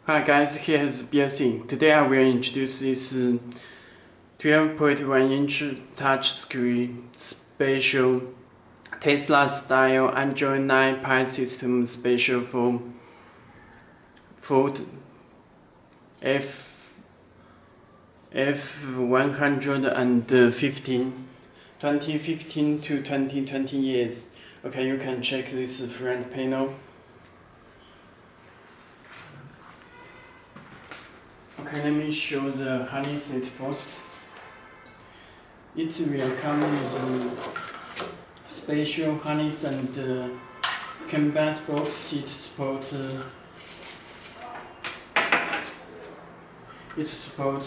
Hi guys, here is Belsee. Today I will introduce this 12.1-inch touchscreen special Tesla style Android 9 Pie system special for Ford F150 2015 to 2020 years. Okay, you can check this front panel. Okay, let me show the harness first. It will come with special harness and canvas box. It supports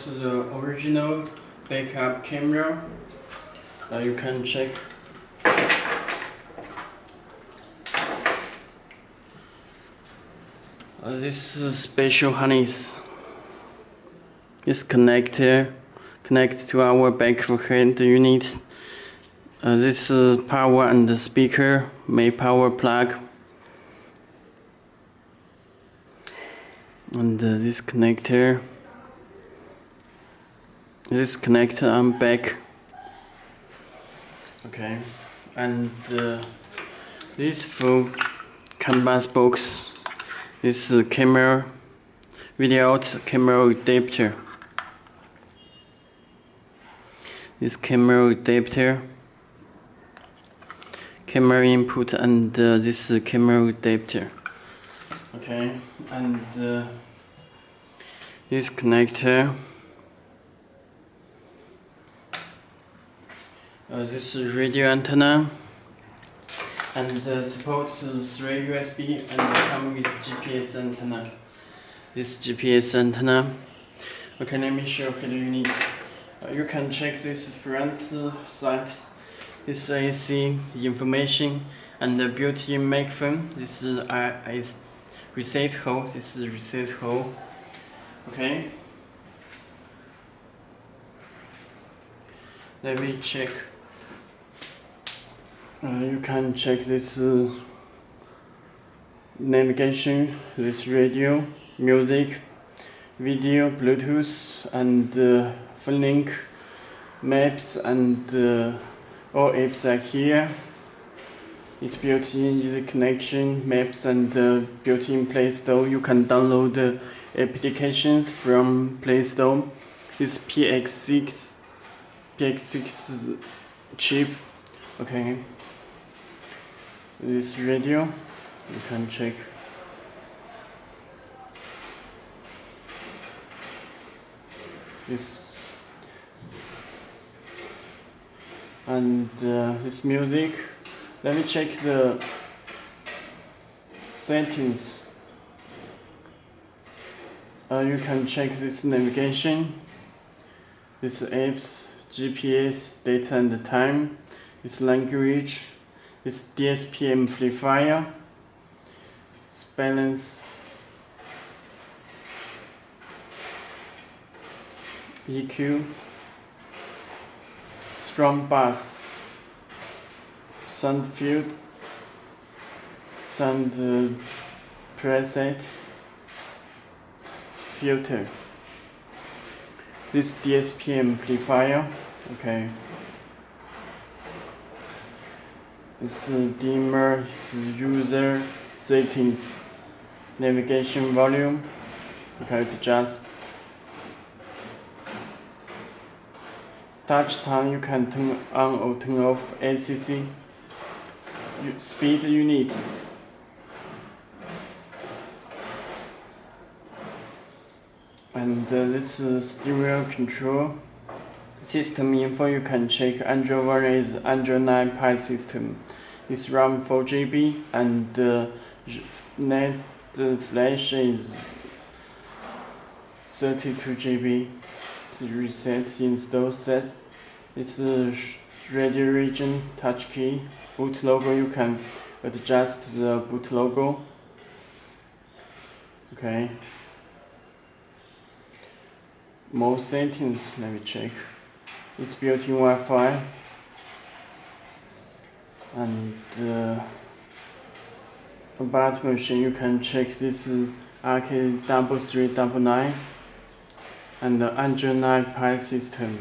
the original backup camera. You can check. This special harness is connected to our back-of-hand unit. This power and speaker, main power plug, and this connector on back. Okay, and this full canvas box. This camera, video out camera adapter. This camera adapter, camera input, and this camera adapter. Okay, and this connector. This radio antenna, and supports 3 USB and come with GPS antenna. This GPS antenna. Okay, let me show you the unit. You can check this front side. This AC, the information, and the built-in microphone. This is reset hole. This is reset hole. Okay. Let me check. You can check this navigation, this radio, music, video, Bluetooth, and phone link, maps, and all apps are here. It's built-in easy connection, maps, and built-in Play Store. You can download applications from Play Store. This PX6 chip. Okay. This radio, you can check. This and this music. Let me check the settings. You can check this navigation, this apps, GPS, date and time, this language, this DSP amplifier, this balance, EQ, strong bass, sound field, sound preset, filter. This DSP amplifier. Okay. This dimmer, this user settings, navigation volume. You can adjust. Touch time, you can turn on or turn off ACC. Speed unit. And this is stereo control. System info, you can check. Android version is Android 9 Pie system. It's RAM 4 GB and net flash is 32 GB. The reset install set. It's radio region, touch key, boot logo. You can adjust the boot logo. Okay. More settings, let me check. It's built-in Wi-Fi and about machine. You can check this RK339 and the Android 9 Pi system.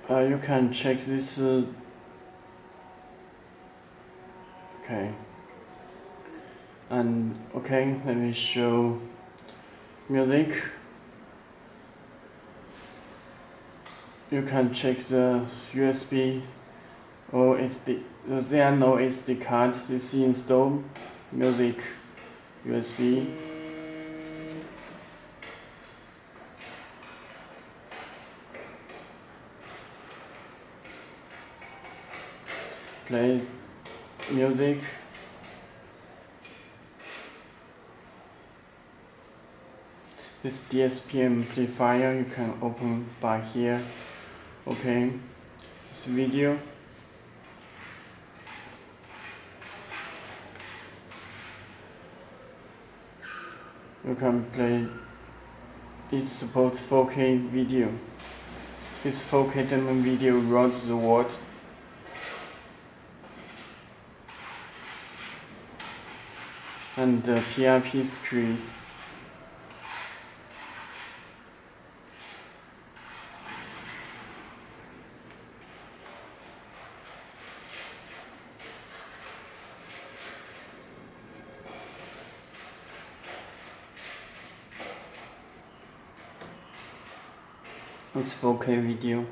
You can check this. Okay. And okay, let me show music. You can check the USB or SD. There are no SD card. This install music USB. Play music. This DSP amplifier you can open by here. Okay, this video. You can play. It supports 4K video. This 4K demo video runs the world. And the PRP screen. It's 4K video.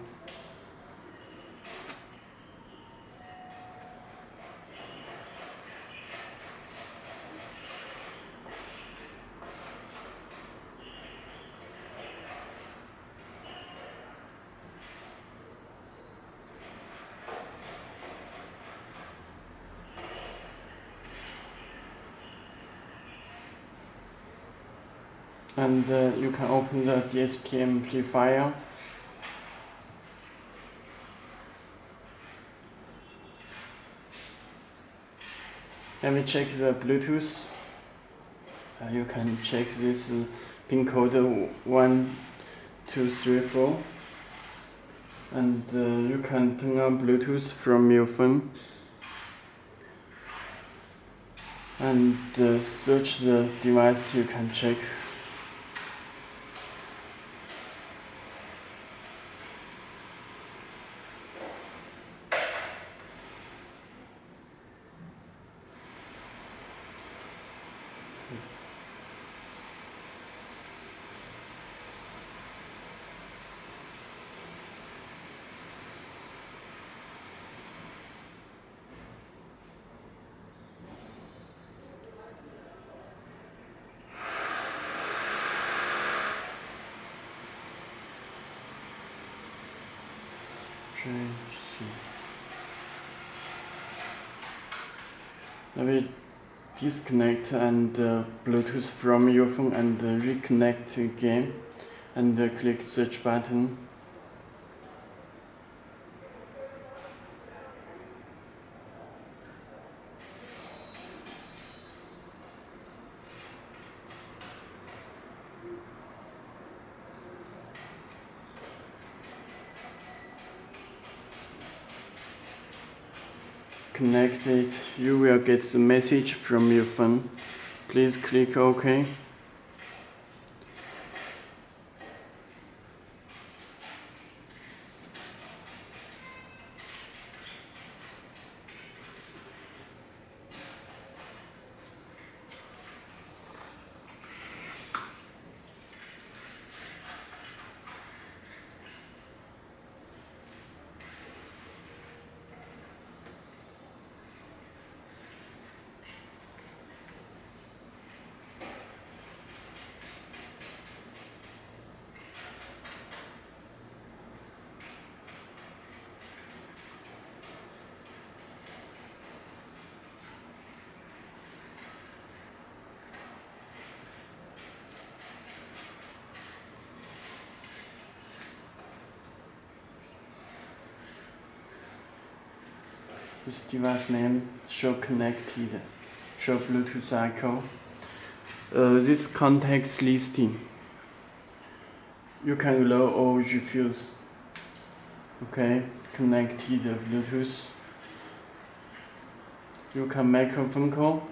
And you can open the DSP amplifier. Let me check the Bluetooth. You can check this pin code 1, 2, 3, 4. And you can turn on Bluetooth from your phone. And search the device you can check. Let me disconnect and Bluetooth from your phone and reconnect again and click search button. Connect it, you will get the message from your phone. Please click OK. This device name show connected, show Bluetooth icon. This context listing. You can allow or refuse. Okay, connected Bluetooth. you can make a phone call.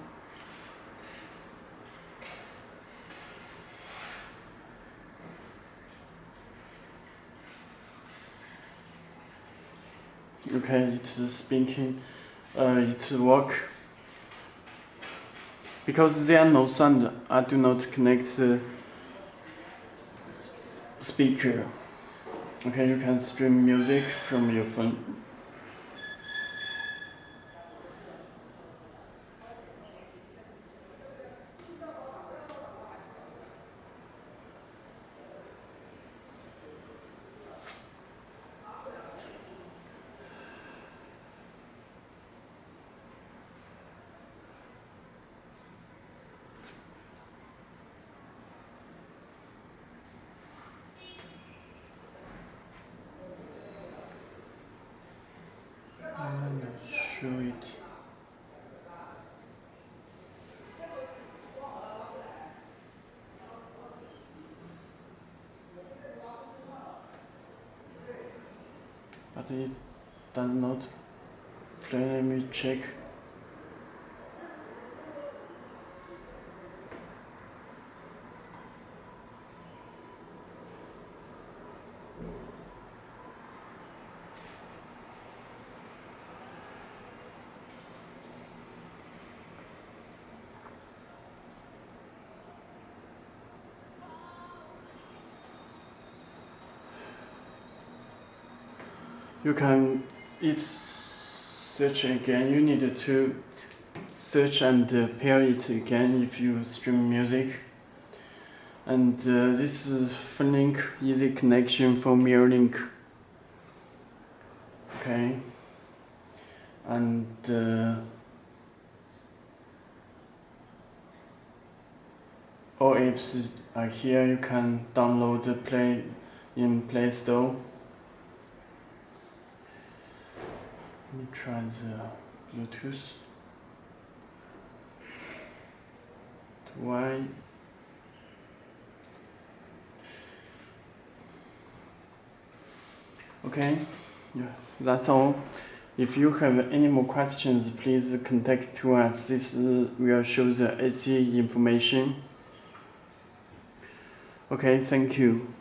Okay, it's speaking, it work. Because there are no sound, I do not connect the speaker. Okay, you can stream music from your phone. I'm not sure it. But it does not play. Let me check. You can, it's search again. You need to search and pair it again if you stream music. And this is link easy connection for mirror link. Okay. And all apps are here. You can download the Play in Play Store. Let me try the Bluetooth. Why? Okay, yeah, that's all. If you have any more questions, please contact to us. This will show the AC information. Okay, thank you.